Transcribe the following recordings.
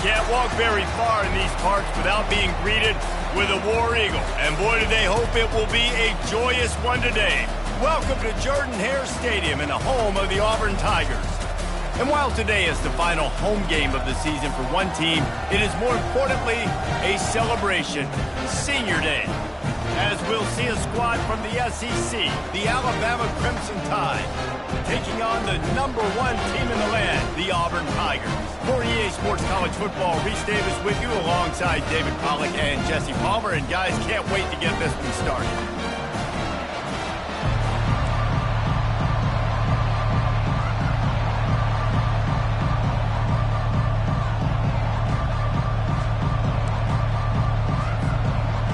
can't walk very far in these parts without being greeted with a War Eagle. And boy, do they hope it will be a joyous one today. Welcome to Jordan-Hare Stadium and the home of the Auburn Tigers. And while today is the final home game of the season for one team, it is more importantly a celebration, Senior Day. As we'll see a squad from the SEC, the Alabama Crimson Tide, taking on the #1 team in the land, the Auburn Tigers. For EA Sports College Football, Reese Davis with you alongside David Pollack and Jesse Palmer. And guys, can't wait to get this one started.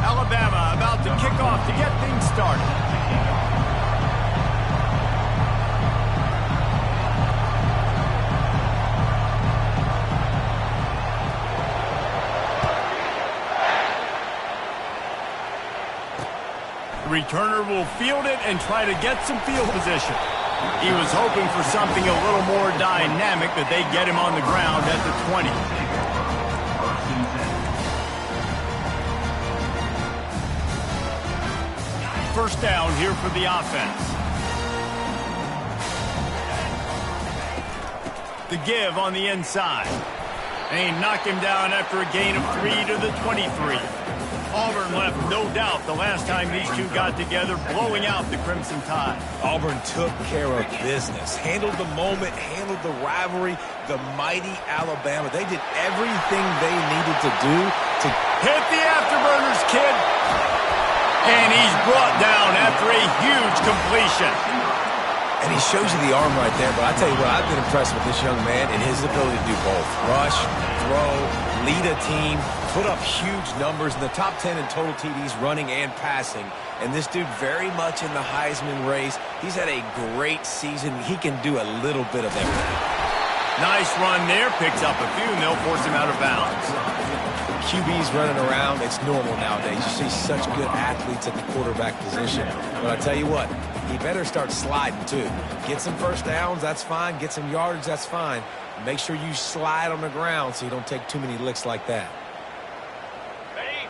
Alabama about to kick off to get things started. The returner will field it and try to get some field position. He was hoping for something a little more dynamic, but they get him on the ground at the 20. First down here for the offense. The give on the inside. And he knocked him down after a gain of 3 to the 23. Auburn left no doubt the last time these two got together, blowing out the Crimson Tide. Auburn took care of business, handled the moment, handled the rivalry, the mighty Alabama. They did everything they needed to do to hit the afterburners, kid. And he's brought down after a huge completion. And he shows you the arm right there, but I tell you what, I've been impressed with this young man and his ability to do both. Rush, throw, lead a team, put up huge numbers in the top 10 in total TDs running and passing. And this dude very much in the Heisman race. He's had a great season. He can do a little bit of everything. Nice run there, picks up a few, and they'll force him out of bounds. QBs running around, it's normal nowadays. You see such good athletes at the quarterback position. But I tell you what, he better start sliding too. Get some first downs, that's fine. Get some yardage, that's fine. Make sure you slide on the ground so you don't take too many licks like that.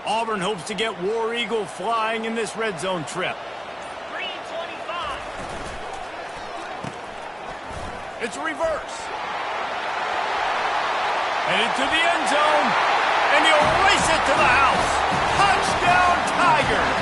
Auburn hopes to get War Eagle flying in this red zone trip. Green 25. It's a reverse. Headed to the end zone. And he'll race it to the house. Touchdown, Tigers.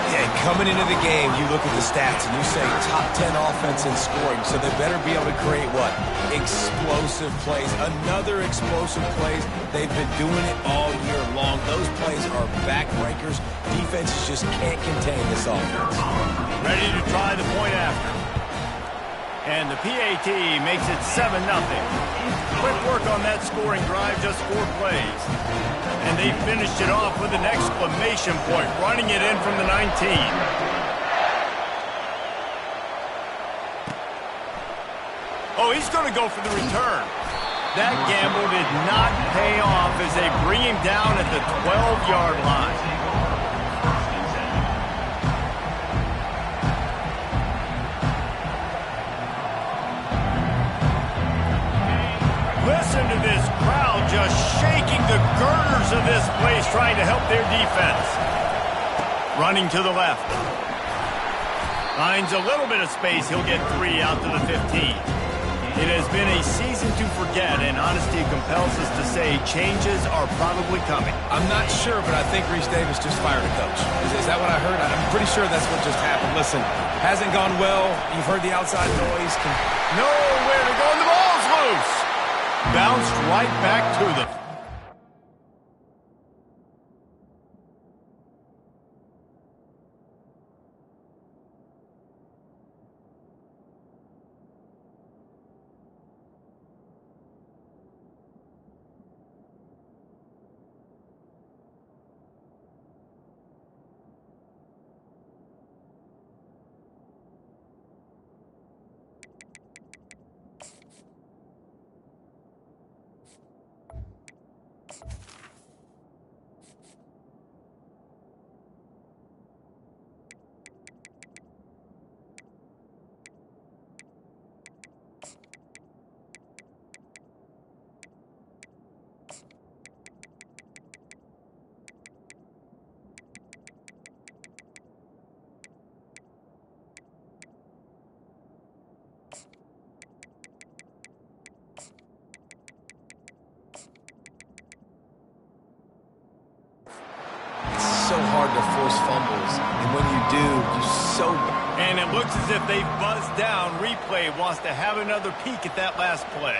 Yeah, coming into the game, you look at the stats and you say top 10 offense in scoring, so they better be able to create what? Explosive plays. Another explosive plays. They've been doing it all year long. Those plays are backbreakers. Defenses just can't contain this offense. Ready to try the point after. And the PAT makes it 7-0. Quick work on that scoring drive, just 4 plays. And they finished it off with an exclamation point, running it in from the 19. Oh, he's going to go for the return. That gamble did not pay off as they bring him down at the 12-yard line. Listen to this crowd just shaking the girders of this place, trying to help their defense. Running to the left. Finds a little bit of space. He'll get 3 out to the 15. It has been a season to forget, and honesty compels us to say changes are probably coming. I'm not sure, but I think Reese Davis just fired a coach. Is that what I heard? I'm pretty sure that's what just happened. Listen, hasn't gone well. You've heard the outside noise. Nowhere to go, and the ball's loose. Bounced right back to them. so hard to force fumbles, and when you do, And it looks as if they've buzzed down. Replay wants to have another peek at that last play.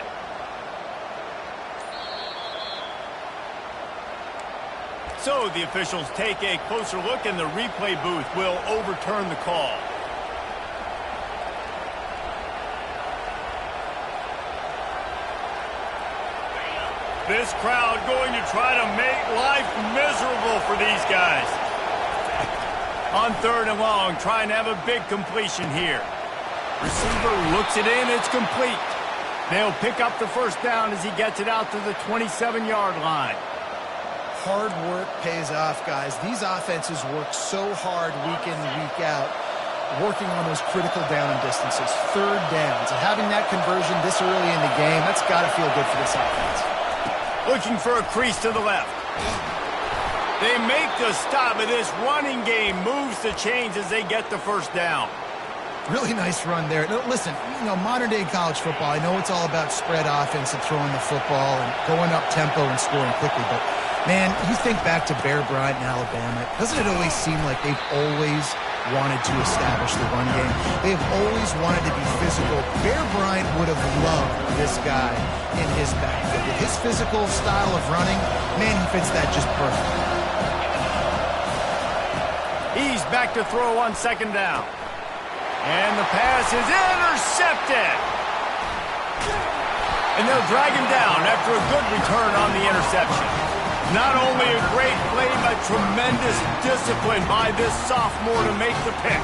So the officials take a closer look, and the replay booth will overturn the call. This crowd going to try to make life miserable for these guys. On 3rd and long, trying to have a big completion here. Receiver looks it in, it's complete. They'll pick up the first down as he gets it out to the 27-yard line. Hard work pays off, guys. These offenses work so hard week in and week out, working on those critical down and distances, 3rd downs. And having that conversion this early in the game, that's got to feel good for this offense. Looking for a crease to the left. They make the stop, but this running game moves the chains as they get the first down. Really nice run there. Now, listen, modern-day college football, I know it's all about spread offense and throwing the football and going up tempo and scoring quickly, but, man, you think back to Bear Bryant in Alabama, doesn't it always seem like they've always wanted to establish the run game? They've always wanted to be physical. Bear Bryant would have loved this guy in his backfield. With his physical style of running, man, he fits that just perfect. He's back to throw on 2nd down. And the pass is intercepted. And they'll drag him down after a good return on the interception. Not only a great play, but tremendous discipline by this sophomore to make the pick.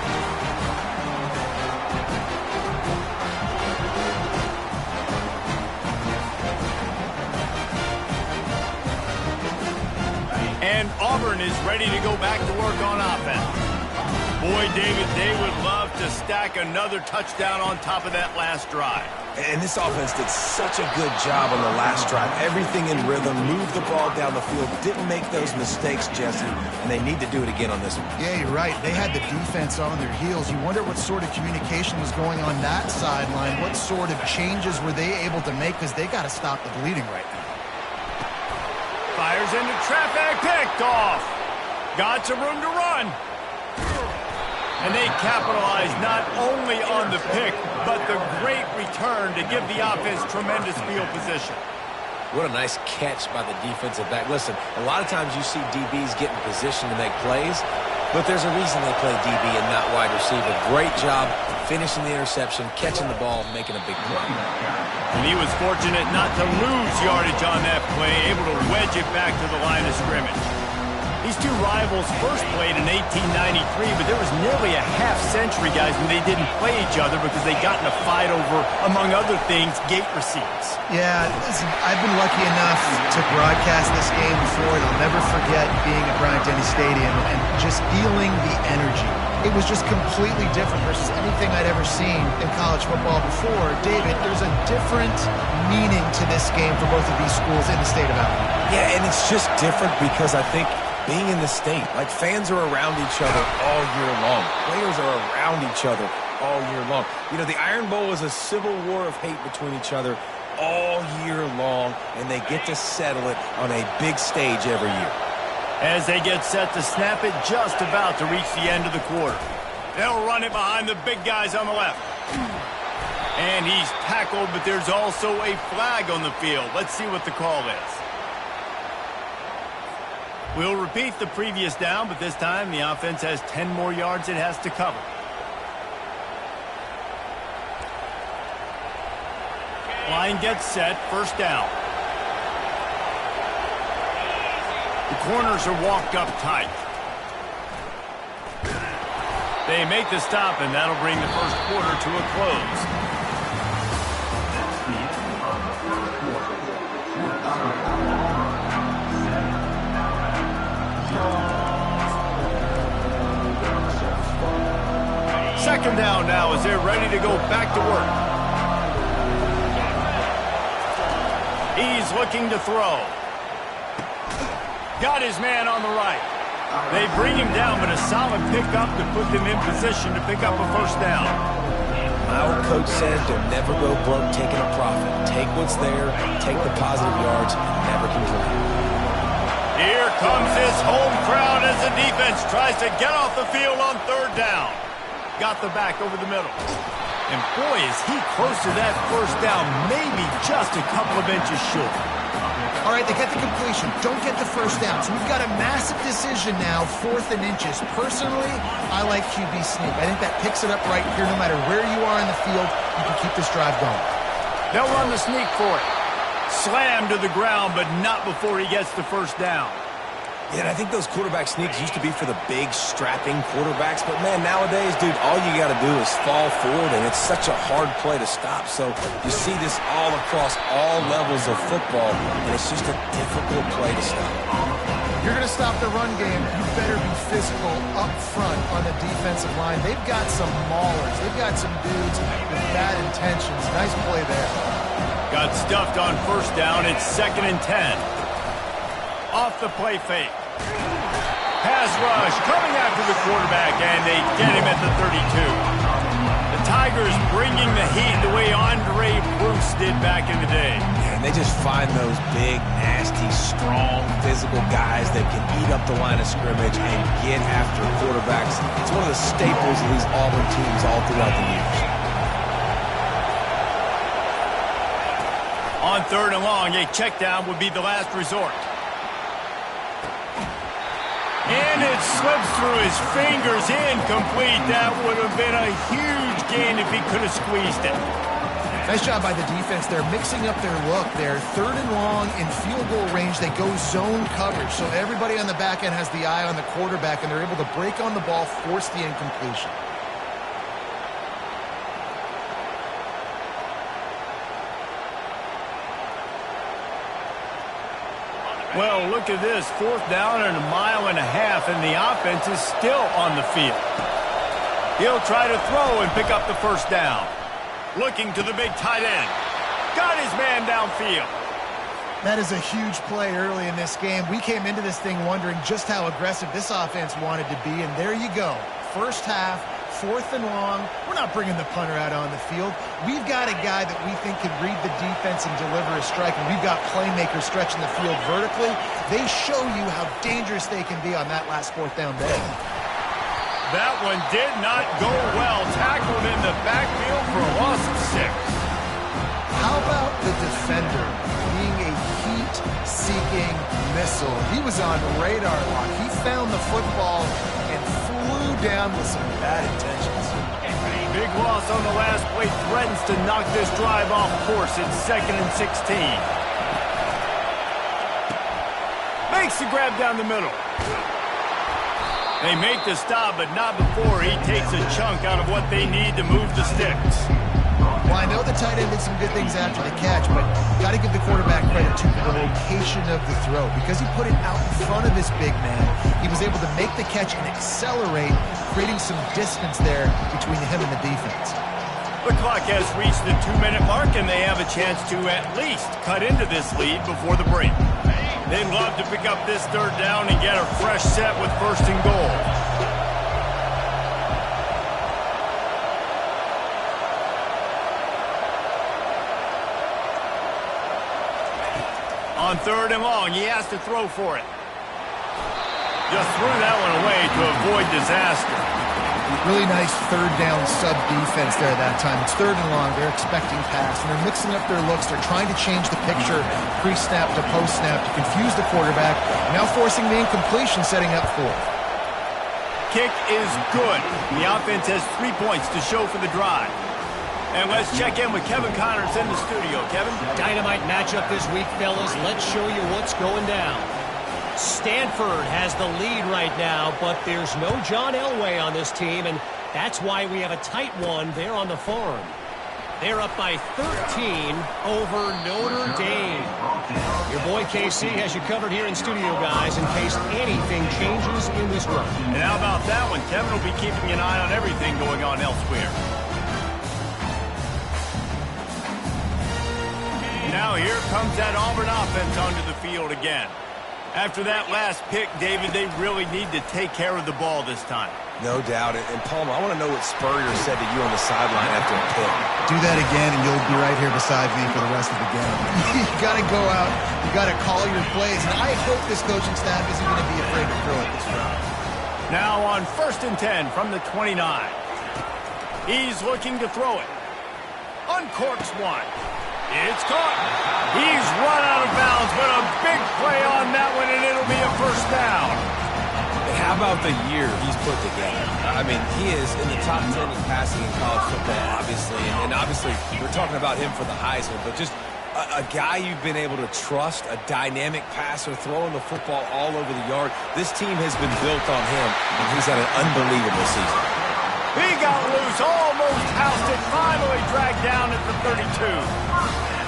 And Auburn is ready to go back to work on offense. Boy, David, they would love to stack another touchdown on top of that last drive. And this offense did such a good job on the last drive. Everything in rhythm, moved the ball down the field, didn't make those mistakes, Jesse, and they need to do it again on this one. Yeah, you're right. They had the defense on their heels. You wonder what sort of communication was going on that sideline. What sort of changes were they able to make, because they got to stop the bleeding right now. Fires into traffic, picked off. Got some room to run. And they capitalize not only on the pick, but the great return to give the offense tremendous field position. What a nice catch by the defensive back. Listen, a lot of times you see DBs get in position to make plays, but there's a reason they play DB and not wide receiver. Great job finishing the interception, catching the ball, making a big play. And he was fortunate not to lose yardage on that play, able to wedge it back to the line of scrimmage. These two rivals first played in 1893, but there was nearly a half-century, guys, when they didn't play each other because they got in a fight over, among other things, gate receipts. Yeah, listen, I've been lucky enough to broadcast this game before, and I'll never forget being at Bryant-Denny Stadium and just feeling the energy. It was just completely different versus anything I'd ever seen in college football before. David, there's a different meaning to this game for both of these schools in the state of Alabama. Yeah, and it's just different because I think being in the state, like fans are around each other all year long. Players are around each other all year long. You know, the Iron Bowl is a civil war of hate between each other all year long, and they get to settle it on a big stage every year. As they get set to snap it, just about to reach the end of the quarter. They'll run it behind the big guys on the left. And he's tackled, but there's also a flag on the field. Let's see what the call is. We'll repeat the previous down, but this time the offense has 10 more yards it has to cover. Line gets set, first down. The corners are walked up tight. They make the stop, and that'll bring the first quarter to a close. Second down now as they're ready to go back to work. He's looking to throw. Got his man on the right. They bring him down, but a solid pickup to put them in position to pick up a first down. My old coach said don't never go broke taking a profit. Take what's there, take the positive yards, and never complain. Here comes his home crowd as the defense tries to get off the field on third down. Got the back over the middle. And boy, is he close to that first down, maybe just a couple of inches short. All right, they get the completion. Don't get the first down. So we've got a massive decision now, 4th and inches. Personally, I like QB sneak. I think that picks it up right here. No matter where you are in the field, you can keep this drive going. They'll run the sneak for it. Slam to the ground, but not before he gets the first down. Yeah, and I think those quarterback sneaks used to be for the big, strapping quarterbacks. But, man, nowadays, dude, all you got to do is fall forward, and it's such a hard play to stop. So you see this all across all levels of football, and it's just a difficult play to stop. You're going to stop the run game, you better be physical up front on the defensive line. They've got some maulers. They've got some dudes with bad intentions. Nice play there. Got stuffed on first down. It's 2nd and 10. Off the play fake. Pass rush coming after the quarterback, and they get him at the 32. The Tigers bringing the heat the way Andre Bruce did back in the day. And they just find those big, nasty, strong, physical guys that can eat up the line of scrimmage and get after quarterbacks. It's one of the staples of these Auburn teams all throughout the years. On 3rd and long, a check down would be the last resort. And it slips through his fingers, incomplete. That would have been a huge gain if he could have squeezed it. Nice job by the defense. They're mixing up their look. They're 3rd and long in field goal range. They go zone coverage. So everybody on the back end has the eye on the quarterback, and they're able to break on the ball, force the incompletion. Well, look at this. 4th down and 1.5 miles, and the offense is still on the field. He'll try to throw and pick up the first down. Looking to the big tight end. Got his man downfield. That is a huge play early in this game. We came into this thing wondering just how aggressive this offense wanted to be, and there you go. First half, 4th and long. We're not bringing the punter out on the field. We've got a guy that we think can read the defense and deliver a strike, and we've got playmakers stretching the field vertically. They show you how dangerous they can be on that last 4th down day. That one did not go well. Tackled in the backfield for a loss of 6. How about the defender being a heat-seeking missile? He was on radar lock. He found the football and flew down with some bad intentions. Big loss on the last play, threatens to knock this drive off course. It's 2nd and 16. Makes the grab down the middle. They make the stop, but not before he takes a chunk out of what they need to move the sticks. Well, I know the tight end did some good things after the catch, but got to give the quarterback credit to the location of the throw. Because he put it out in front of his big man, he was able to make the catch and accelerate, creating some distance there between him and the defense. The clock has reached the 2-minute mark, and they have a chance to at least cut into this lead before the break. They'd love to pick up this 3rd down and get a fresh set with 1st and goal. On 3rd and long, he has to throw for it. Just threw that one away to avoid disaster. Really nice 3rd down sub defense there that time. It's 3rd and long. They're expecting pass, and they're mixing up their looks. They're trying to change the picture pre-snap to post-snap to confuse the quarterback. Now forcing the incompletion, setting up 4th. Kick is good. The offense has 3 points to show for the drive. And let's check in with Kevin Connors in the studio. Kevin? Dynamite matchup this week, fellas. Let's show you what's going down. Stanford has the lead right now, but there's no John Elway on this team, and that's why we have a tight one there on the farm. They're up by 13 over Notre Dame. Your boy KC has you covered here in studio, guys, in case anything changes in this run. And how about that one? Kevin will be keeping an eye on everything going on elsewhere. Now here comes that Auburn offense onto the field again. After that last pick, David, they really need to take care of the ball this time. No doubt. And Palmer, I want to know what Spurrier said to you on the sideline after a pick. Do that again, and you'll be right here beside me for the rest of the game. You got to go out. You got to call your plays. And I hope this coaching staff isn't going to be afraid to throw it this round. Now on 1st and 10 from the 29. He's looking to throw it. Uncorks one. It's caught. He's run out of bounds, but a big play on that one, and it'll be a first down. And how about the year he's put together? I mean, he is in the top 10 in passing in college football, obviously. And obviously, we're talking about him for the Heisman, but just a guy you've been able to trust, a dynamic passer, throwing the football all over the yard. This team has been built on him, and he's had an unbelievable season. He got loose, almost housed it, finally dragged down at the 32.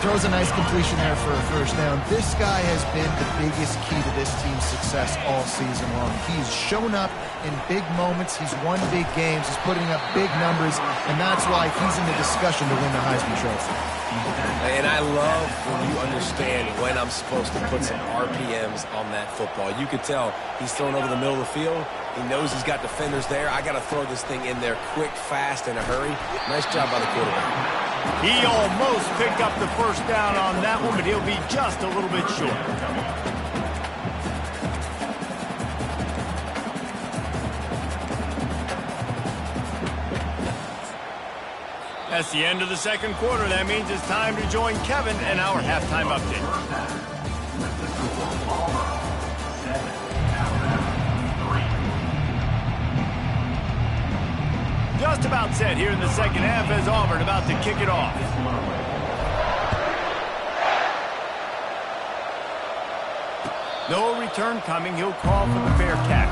Throws a nice completion there for a first down. This guy has been the biggest key to this team's success all season long. He's shown up in big moments. He's won big games. He's putting up big numbers, and that's why he's in the discussion to win the Heisman Trophy. And I love when you understand when I'm supposed to put some RPMs on that football. You could tell he's thrown over the middle of the field. He knows he's got defenders there. I got to throw this thing in there quick, fast, in a hurry. Nice job by the quarterback. He almost picked up the first down on that one, but he'll be just a little bit short. That's the end of the second quarter. That means it's time to join Kevin and our halftime update. Just about set here in the second half as Auburn about to kick it off. No return coming. He'll call for the fair catch.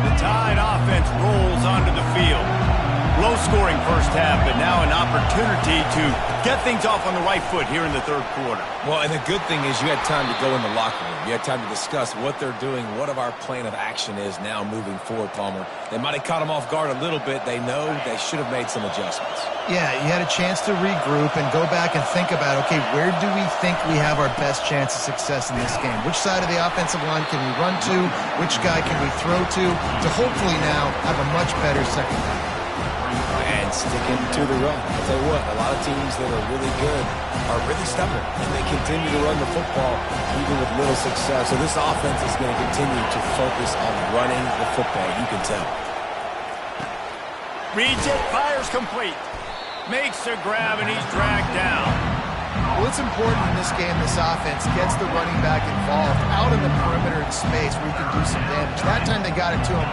The Tide offense rolls onto the field. Low-scoring first half, but now an opportunity to get things off on the right foot here in the third quarter. Well, and the good thing is you had time to go in the locker room. You had time to discuss what they're doing, what our plan of action is now moving forward, Palmer. They might have caught them off guard a little bit. They know they should have made some adjustments. Yeah, you had a chance to regroup and go back and think about, okay, where do we think we have our best chance of success in this game? Which side of the offensive line can we run to? Which guy can we throw to hopefully now have a much better second half? And sticking to the run. I'll tell you what, a lot of teams that are really good are really stubborn, and they continue to run the football even with little success. So this offense is going to continue to focus on running the football. You can tell. Reads it, fires complete. Makes a grab, and he's dragged down. Well, it's important in this game, this offense gets the running back involved out in the perimeter in space where he can do some damage. That time they got it to him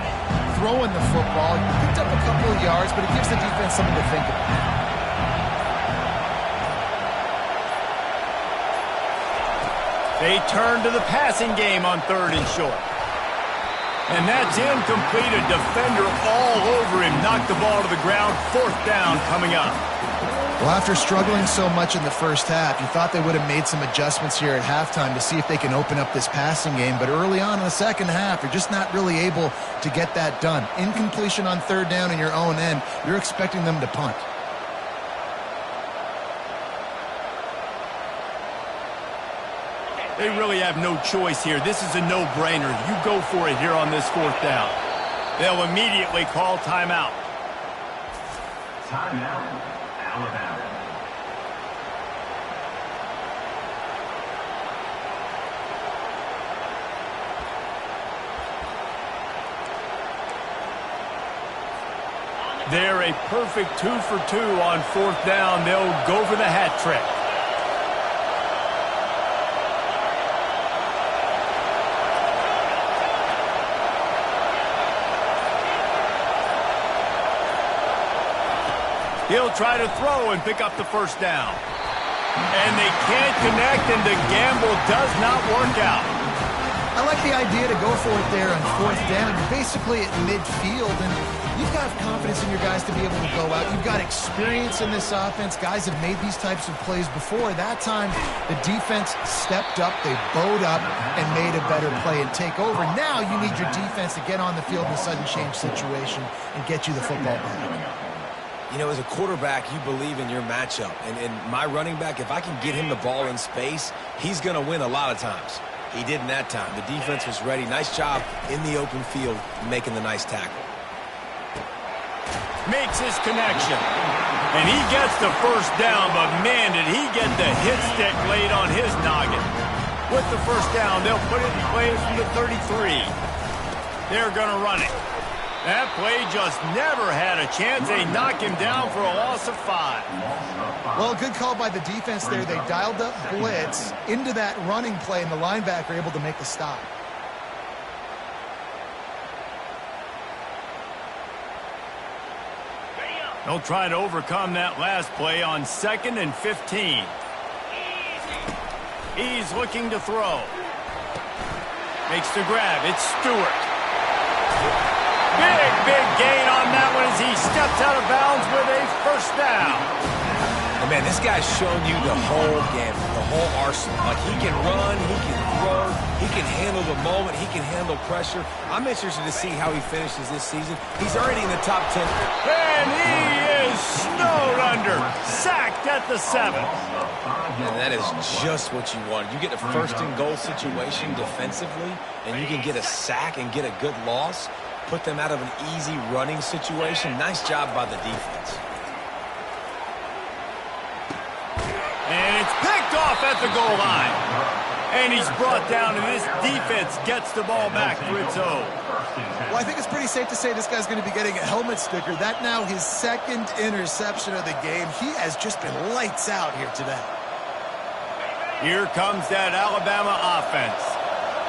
throwing the football. He picked up a couple of yards, but it gives the defense something to think about. They turn to the passing game on 3rd and short. And that's incomplete. A defender all over him. Knocked the ball to the ground. 4th down coming up. Well, after struggling so much in the first half, you thought they would have made some adjustments here at halftime to see if they can open up this passing game. But early on in the second half, you're just not really able to get that done. Incompletion on 3rd down in your own end, you're expecting them to punt. They really have no choice here. This is a no-brainer. You go for it here on this 4th down. They'll immediately call timeout. Timeout, Alabama. They're a perfect 2 for 2 on 4th down. They'll go for the hat trick. He'll try to throw and pick up the first down. And they can't connect, and the gamble does not work out. I like the idea to go for it there on 4th down. You're basically at midfield, and you've got confidence in your guys to be able to go out. You've got experience in this offense. Guys have made these types of plays before. That time, the defense stepped up, they bowed up, and made a better play and take over. Now you need your defense to get on the field in a sudden change situation and get you the football back. You know, as a quarterback, you believe in your matchup. And my running back, if I can get him the ball in space, he's going to win a lot of times. He did in that time. The defense was ready. Nice job in the open field making the nice tackle. Makes his connection. And he gets the first down, but man, did he get the hit stick laid on his noggin. With the first down, they'll put it in play from the 33. They're going to run it. That play just never had a chance. They knock him down for a loss of 5. Well, good call by the defense there. They dialed up blitz into that running play, and the linebacker able to make the stop. They'll try to overcome that last play on 2nd and 15. He's looking to throw. Makes the grab. It's Stewart. Big gain on that one as he steps out of bounds with a first down. And man, this guy's shown you the whole gamut, the whole arsenal. Like, he can run, he can throw, he can handle the moment, he can handle pressure. I'm interested to see how he finishes this season. He's already in the top 10. And he is snowed under, sacked at the 7. And that is just what you want. You get a first-and-goal situation defensively, and you can get a sack and get a good loss, put them out of an easy running situation. Nice job by the defense. And it's picked off at the goal line. And he's brought down, and this defense gets the ball back for its own. Well, I think it's pretty safe to say this guy's going to be getting a helmet sticker. That now his 2nd interception of the game. He has just been lights out here today. Here comes that Alabama offense.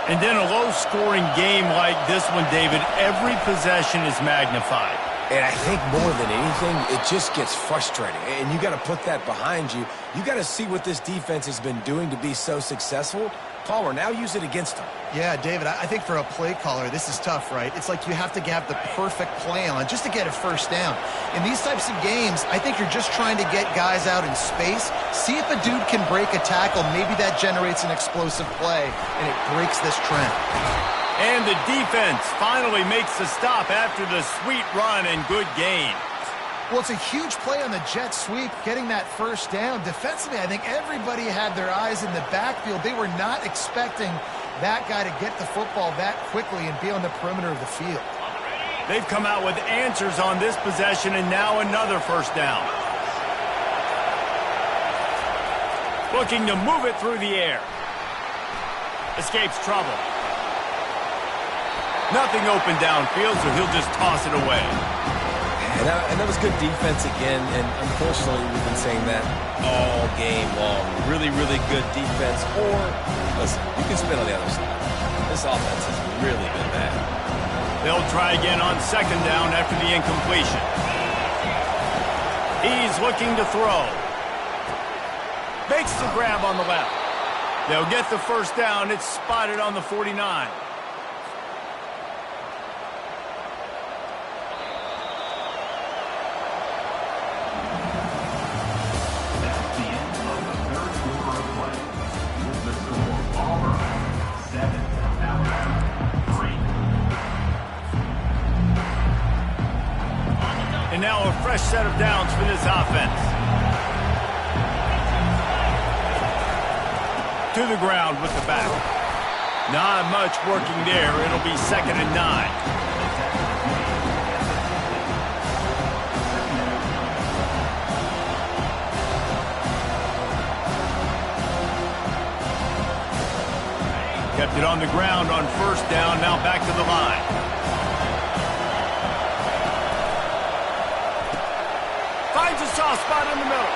And then a low-scoring game like this one, David, every possession is magnified. And I think more than anything, it just gets frustrating. And you got to put that behind you. You got to see what this defense has been doing to be so successful. Palmer, now use it against them. Yeah, David, I think for a play caller, this is tough, right? It's like you have to have the perfect play on just to get a first down. In these types of games, I think you're just trying to get guys out in space, see if a dude can break a tackle. Maybe that generates an explosive play, and it breaks this trend. And the defense finally makes the stop after the sweet run and good gain. Well, it's a huge play on the jet sweep, getting that first down. Defensively, I think everybody had their eyes in the backfield. They were not expecting that guy to get the football that quickly and be on the perimeter of the field. They've come out with answers on this possession, and now another first down. Looking to move it through the air. Escapes trouble. Nothing open downfield, so he'll just toss it away. And that was good defense again, and unfortunately we've been saying that all game long. Really good defense, or, listen, you can spin on the other side. This offense has really been bad. They'll try again on 2nd down after the incompletion. He's looking to throw. Makes the grab on the left. They'll get the first down. It's spotted on the 49. And now a fresh set of downs for this offense. To the ground with the back. Not much working there. It'll be 2nd and 9. Kept it on the ground on first down. Now back to the line. Finds a soft spot in the middle.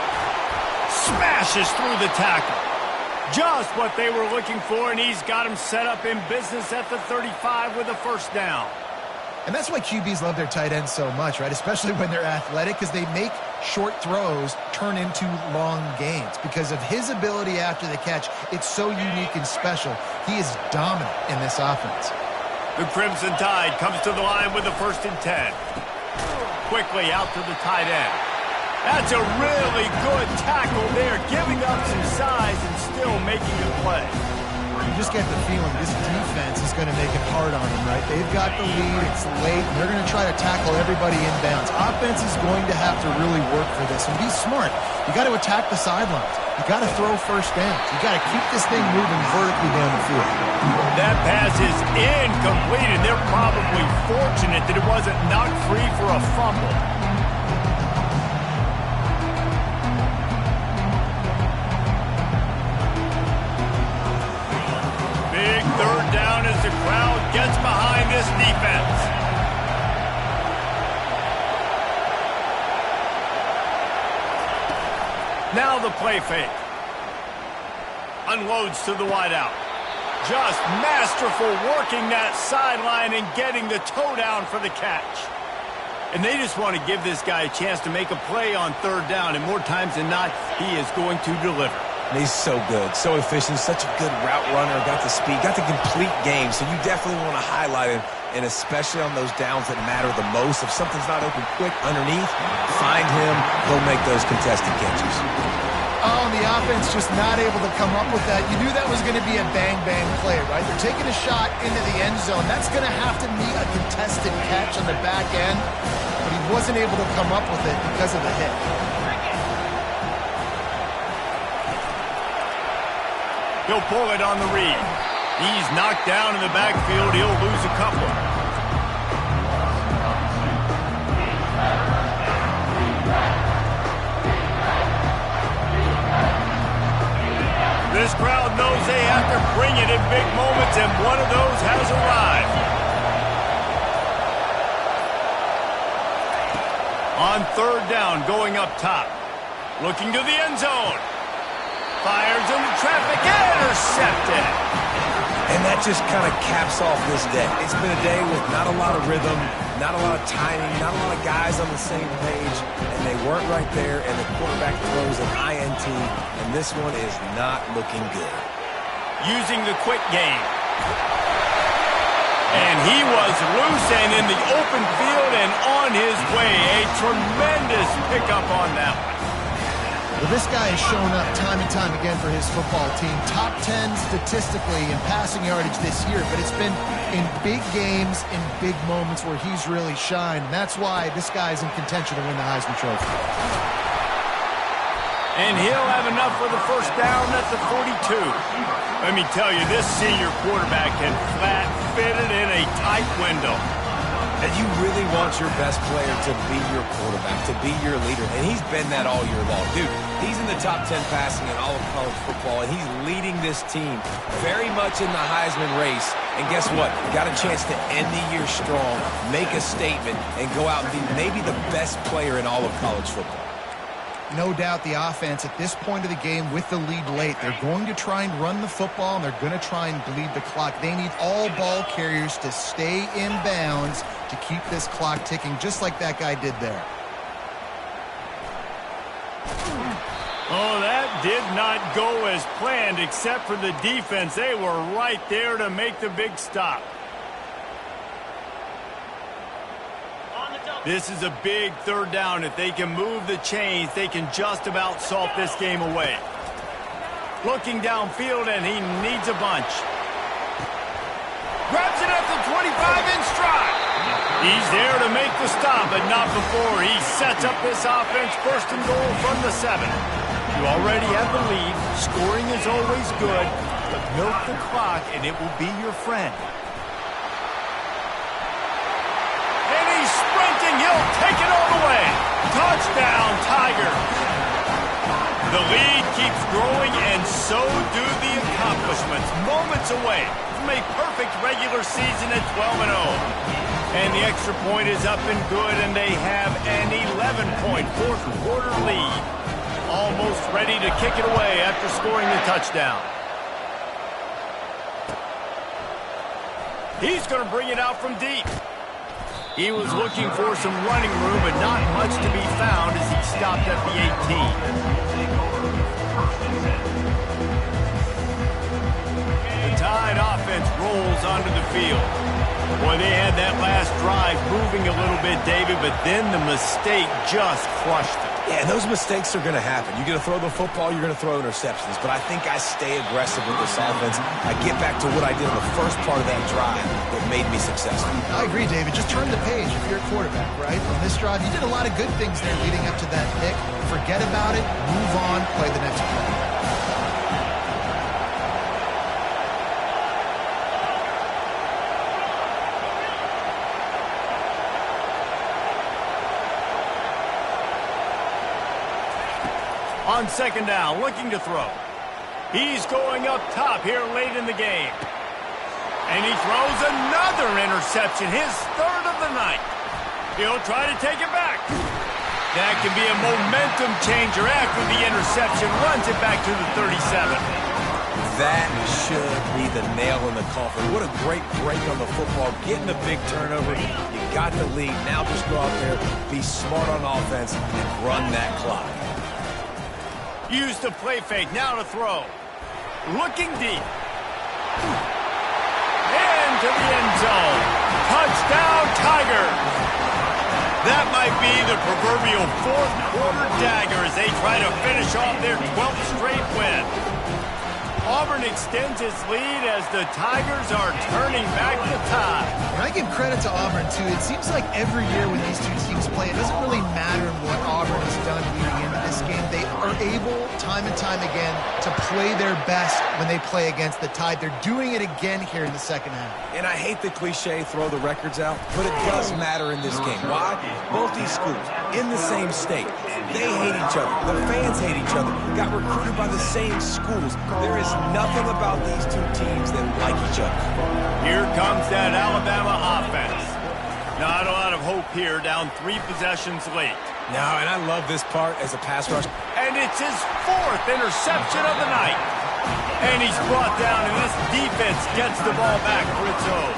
Smashes through the tackle. Just what they were looking for, and he's got him set up in business at the 35 with a first down. And that's why QBs love their tight ends so much, right? Especially when they're athletic, because they make short throws turn into long gains. Because of his ability after the catch, it's so unique and special. He is dominant in this offense. The Crimson Tide comes to the line with a 1st and 10. Quickly out to the tight end. That's a really good tackle there, giving up some size and still making a play. You just get the feeling this defense is going to make it hard on them, right? They've got the lead, it's late, and they're going to try to tackle everybody inbounds. Offense is going to have to really work for this and be smart. You got to attack the sidelines. You got to throw first downs. You got to keep this thing moving vertically down the field. That pass is incomplete, and they're probably fortunate that it wasn't knocked free for a fumble. third down as the crowd gets behind this defense. Now the play fake. Unloads to the wideout. Just masterful working that sideline and getting the toe down for the catch. And they just want to give this guy a chance to make a play on third down, and more times than not, he is going to deliver. And he's so good, so efficient, such a good route runner, got the speed, got the complete game, so you definitely want to highlight him, and especially on those downs that matter the most. If something's not open quick underneath, find him, he'll make those contested catches. Oh, the offense just not able to come up with that. You knew that was going to be a bang-bang play, right? They're taking a shot into the end zone. That's going to have to be a contested catch on the back end, but he wasn't able to come up with it because of the hit. He'll pull it on the read. He's knocked down in the backfield. He'll lose a couple. This crowd knows they have to bring it in big moments, and one of those has arrived. On third down, going up top. Looking to the end zone. Fires into traffic, intercepted. And that just kind of caps off this day. It's been a day with not a lot of rhythm, not a lot of timing, not a lot of guys on the same page, and they weren't right there, and the quarterback throws an INT, and this one is not looking good. Using the quick game. And he was loose and in the open field and on his way. A tremendous pickup on that one. Well, this guy has shown up time and time again for his football team. Top 10 statistically in passing yardage this year, but it's been in big games, in big moments where he's really shined. And that's why this guy's in contention to win the Heisman Trophy. And he'll have enough for the first down at the 42. Let me tell you, this senior quarterback can flat fit it in a tight window. And you really want your best player to be your quarterback, to be your leader. And he's been that all year long. Dude, he's in the top 10 passing in all of college football, and he's leading this team very much in the Heisman race. And guess what? Got a chance to end the year strong, make a statement, and go out and be maybe the best player in all of college football. No doubt the offense at this point of the game with the lead late, they're going to try and run the football, and they're going to try and bleed the clock. They need all ball carriers to stay in bounds to keep this clock ticking, just like that guy did there. Oh, that did not go as planned, except for the defense. They were right there to make the big stop. This is a big third down. If they can move the chains, they can just about salt this game away. Looking downfield, and he needs a bunch. Grabs it at the 25 in stride. He's there to make the stop, but not before he sets up this offense first and goal from the 7. You already have the lead. Scoring is always good, but milk the clock, and it will be your friend. He'll take it all the way. Touchdown, Tigers. The lead keeps growing, and so do the accomplishments. Moments away from a perfect regular season at 12-0. And the extra point is up and good, and they have an 11-point fourth-quarter lead. Almost ready to kick it away after scoring the touchdown. He's going to bring it out from deep. He was looking for some running room, but not much to be found as he stopped at the 18. The Tide offense rolls onto the field. Boy, they had that last drive moving a little bit, David, but then the mistake just crushed them. Yeah, and those mistakes are going to happen. You're going to throw the football, you're going to throw interceptions. But I think I stay aggressive with this offense. I get back to what I did in the first part of that drive that made me successful. I agree, David. Just turn the page if you're a quarterback, right? On this drive, you did a lot of good things there leading up to that pick. Forget about it, move on, play the next play. On second down, looking to throw. He's going up top here late in the game. And he throws another interception, his third of the night. He'll try to take it back. That can be a momentum changer after the interception. Runs it back to the 37. That should be the nail in the coffin. What a great break on the football. Getting a big turnover. You got the lead. Now just go out there, be smart on offense, and run that clock. Use the play fake. Now to throw. Looking deep. Into the end zone. Touchdown, Tigers. That might be the proverbial fourth quarter dagger as they try to finish off their 12th straight win. Auburn extends its lead as the Tigers are turning back the tide. And I give credit to Auburn, too. It seems like every year when these two teams play, it doesn't really matter what Auburn has done leading into this game. They are able, time and time again, to play their best when they play against the Tide. They're doing it again here in the second half. And I hate the cliche, throw the records out, but it does matter in this game. Why? Both these schools, in the same state, they hate each other. The fans hate each other. Got recruited by the same schools. There is nothing about these two teams that like each other. Here comes that Alabama offense. Not a lot of hope here, down 3 possessions late. No, and I love this part as a pass rush. And it's his 4th interception of the night. And he's brought down, and this defense gets the ball back for its own.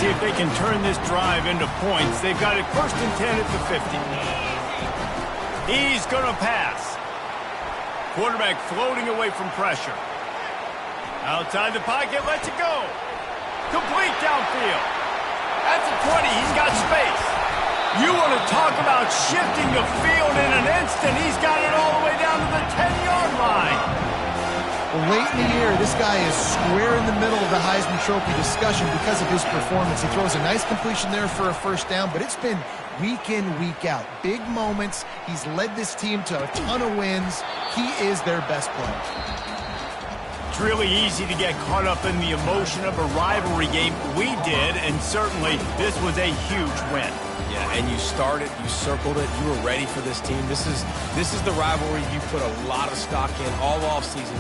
See if they can turn this drive into points. They've got it 1st and 10 at the 50. He's going to pass. Quarterback floating away from pressure. Outside the pocket, lets it go. Complete downfield. At the 20, he's got space. You want to talk about shifting the field in an instant. He's got it all the way down to the 10-yard line. Well, late in the year, this guy is square in the middle of the Heisman Trophy discussion because of his performance. He throws a nice completion there for a first down, but it's been week in, week out. Big moments. He's led this team to a ton of wins. He is their best player. It's really easy to get caught up in the emotion of a rivalry game. We did, and certainly this was a huge win. Yeah, and you started, you circled it, you were ready for this team. This is the rivalry you put a lot of stock in all offseason.